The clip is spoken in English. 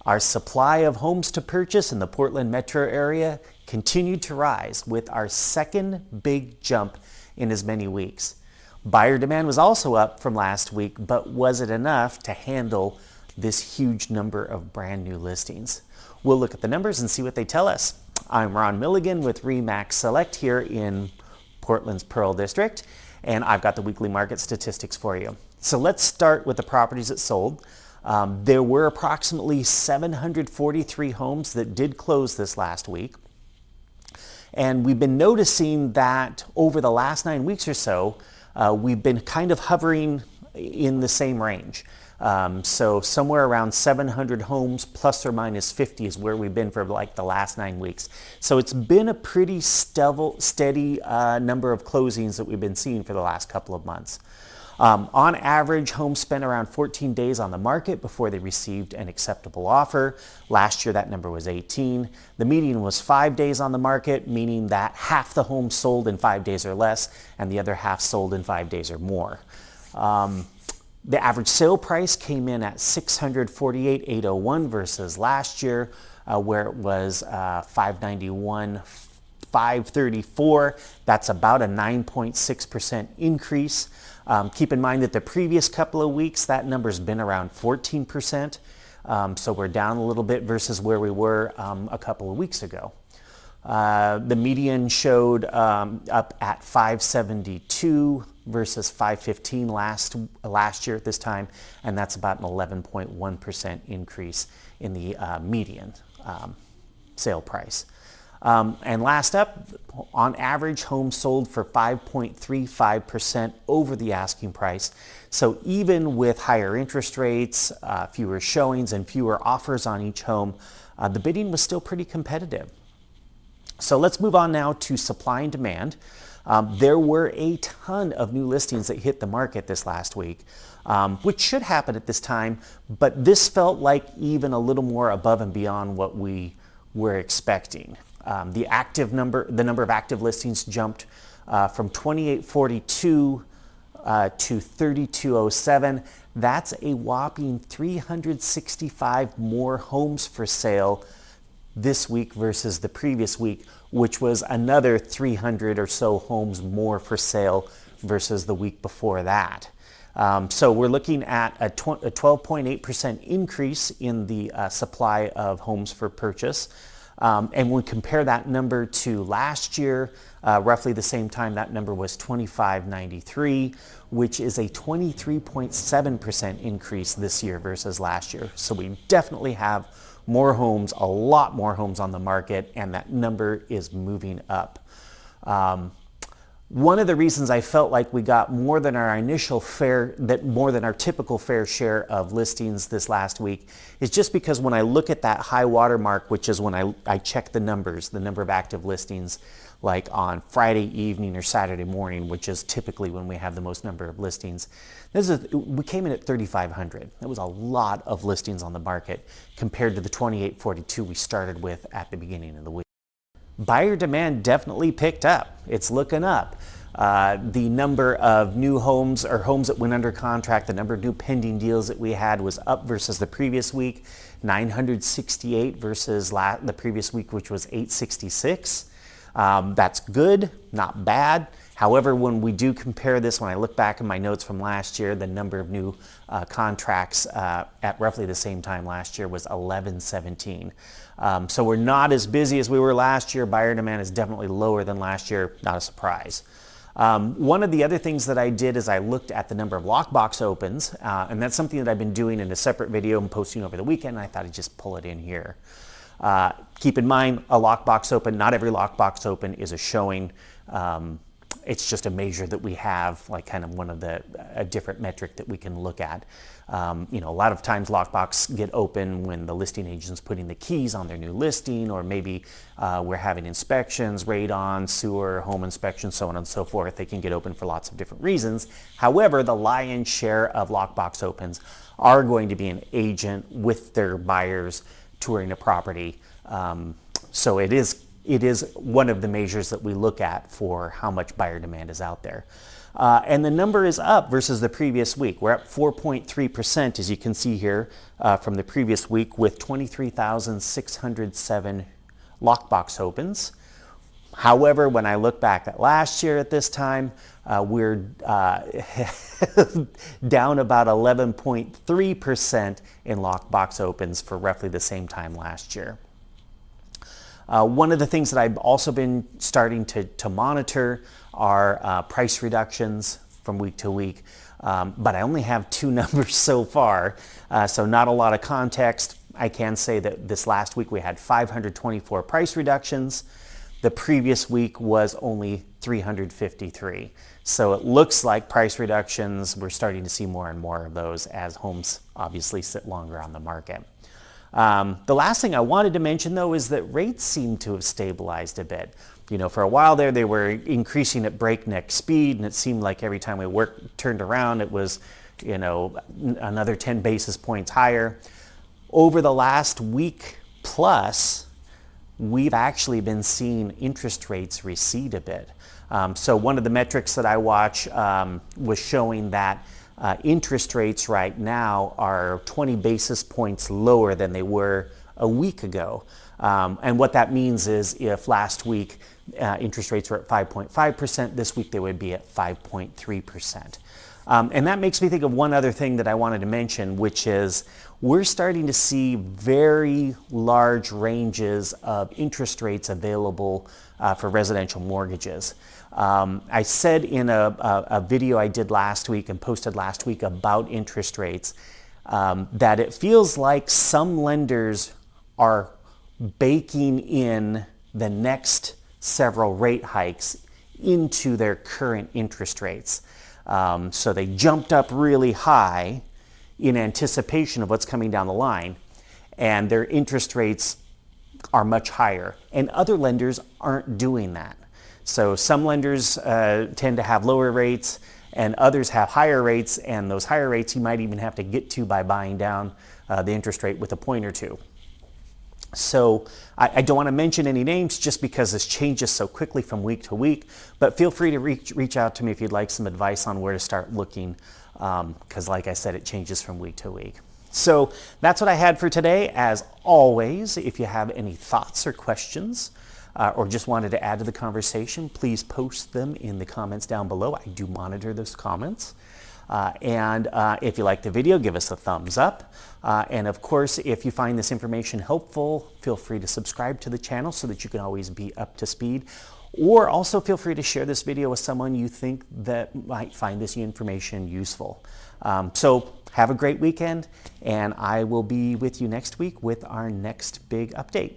Our supply of homes to purchase in the Portland metro area continued to rise with our second big jump in as many weeks. Buyer demand was also up from last week, but was it enough to handle this huge number of brand new listings? We'll look at the numbers and see what they tell us. I'm Ron Milligan with RE/MAX Select here in Portland's Pearl District, and I've got the weekly market statistics for you. So let's start with the properties that sold. There were approximately 743 homes that did close this last week. And we've been noticing that over the last 9 weeks or so, we've been kind of hovering in the same range. So somewhere around 700 homes plus or minus 50 is where we've been for like the last 9 weeks. So it's been a pretty steady number of closings that we've been seeing for the last couple of months. On average, homes spent around 14 days on the market before they received an acceptable offer. Last year, that number was 18. The median was 5 days on the market, meaning that half the homes sold in 5 days or less, and the other half sold in 5 days or more. The average sale price came in at $648,801 versus last year, where it was $591,534. That's about a 9.6% increase. Keep in mind that the previous couple of weeks, that number's been around 14%. So we're down a little bit versus where we were a couple of weeks ago. The median showed up at 572 versus 515 last year at this time, and that's about an 11.1% increase in the median sale price. And last up, on average, homes sold for 5.35% over the asking price. So even with higher interest rates, fewer showings, and fewer offers on each home, the bidding was still pretty competitive. So let's move on now to supply and demand. There were a ton of new listings that hit the market this last week, which should happen at this time, but this felt like even a little more above and beyond what we were expecting. The number of active listings jumped from 2842 to 3207. That's a whopping 365 more homes for sale this week versus the previous week, which was another 300 or so homes more for sale versus the week before that. So we're looking at a 12.8% increase in the supply of homes for purchase. And when we compare that number to last year, roughly the same time, that number was 2593, which is a 23.7% increase this year versus last year. So we definitely have more homes, a lot more homes on the market, and that number is moving up. One of the reasons I felt like we got more than our typical fair share of listings this last week is just because when I look at that high water mark, which is when I check the number of active listings, like on Friday evening or Saturday morning, which is typically when we have the most number of listings, we came in at 3,500. That was a lot of listings on the market compared to the 2,842 we started with at the beginning of the week. Buyer demand definitely picked up. It's looking up. The number of new homes or homes that went under contract, the number of new pending deals that we had was up versus the previous week, 968 versus the previous week, which was 866. That's good, not bad. However, when we do compare this, when I look back in my notes from last year, the number of new contracts at roughly the same time last year was 1117. So we're not as busy as we were last year. Buyer demand is definitely lower than last year, not a surprise. One of the other things that I did is I looked at the number of lockbox opens, and that's something that I've been doing in a separate video and posting over the weekend, and I thought I'd just pull it in here. Keep in mind, a lockbox open, not every lockbox open is a showing. It's just a measure that we have, like kind of a different metric that we can look at. A lot of times lockbox get open when the listing agent's putting the keys on their new listing, or maybe we're having inspections, radon, sewer, home inspection, so on and so forth. They can get open for lots of different reasons. However, the lion's share of lockbox opens are going to be an agent with their buyers touring a property. So it is one of the measures that we look at for how much buyer demand is out there. And the number is up versus the previous week. We're up 4.3%, as you can see here, from the previous week, with 23,607 lockbox opens. However, when I look back at last year at this time, we're down about 11.3% in lockbox opens for roughly the same time last year. One of the things that I've also been starting to monitor are price reductions from week to week, but I only have 2 numbers so far, so not a lot of context. I can say that this last week we had 524 price reductions. The previous week was only 353. So it looks like price reductions, we're starting to see more and more of those as homes obviously sit longer on the market. The last thing I wanted to mention, though, is that rates seem to have stabilized a bit. You know, for a while there, they were increasing at breakneck speed, and it seemed like every time we turned around, it was, you know, another 10 basis points higher. Over the last week plus, we've actually been seeing interest rates recede a bit. So one of the metrics that I watch was showing that interest rates right now are 20 basis points lower than they were a week ago. And what that means is if last week interest rates were at 5.5%, this week they would be at 5.3%. And that makes me think of one other thing that I wanted to mention, which is we're starting to see very large ranges of interest rates available for residential mortgages. I said in a video I did last week and posted last week about interest rates that it feels like some lenders are baking in the next several rate hikes into their current interest rates. So they jumped up really high in anticipation of what's coming down the line, and their interest rates are much higher. And other lenders aren't doing that. So some lenders tend to have lower rates, and others have higher rates, and those higher rates you might even have to get to by buying down the interest rate with a point or two. So I don't want to mention any names just because this changes so quickly from week to week, but feel free to reach out to me if you'd like some advice on where to start looking, because like I said, it changes from week to week. So that's what I had for today. As always, if you have any thoughts or questions, or just wanted to add to the conversation, please post them in the comments down below. I do monitor those comments. And if you like the video, give us a thumbs up. And of course, if you find this information helpful, feel free to subscribe to the channel so that you can always be up to speed. Or also feel free to share this video with someone you think that might find this information useful. So have a great weekend, and I will be with you next week with our next big update.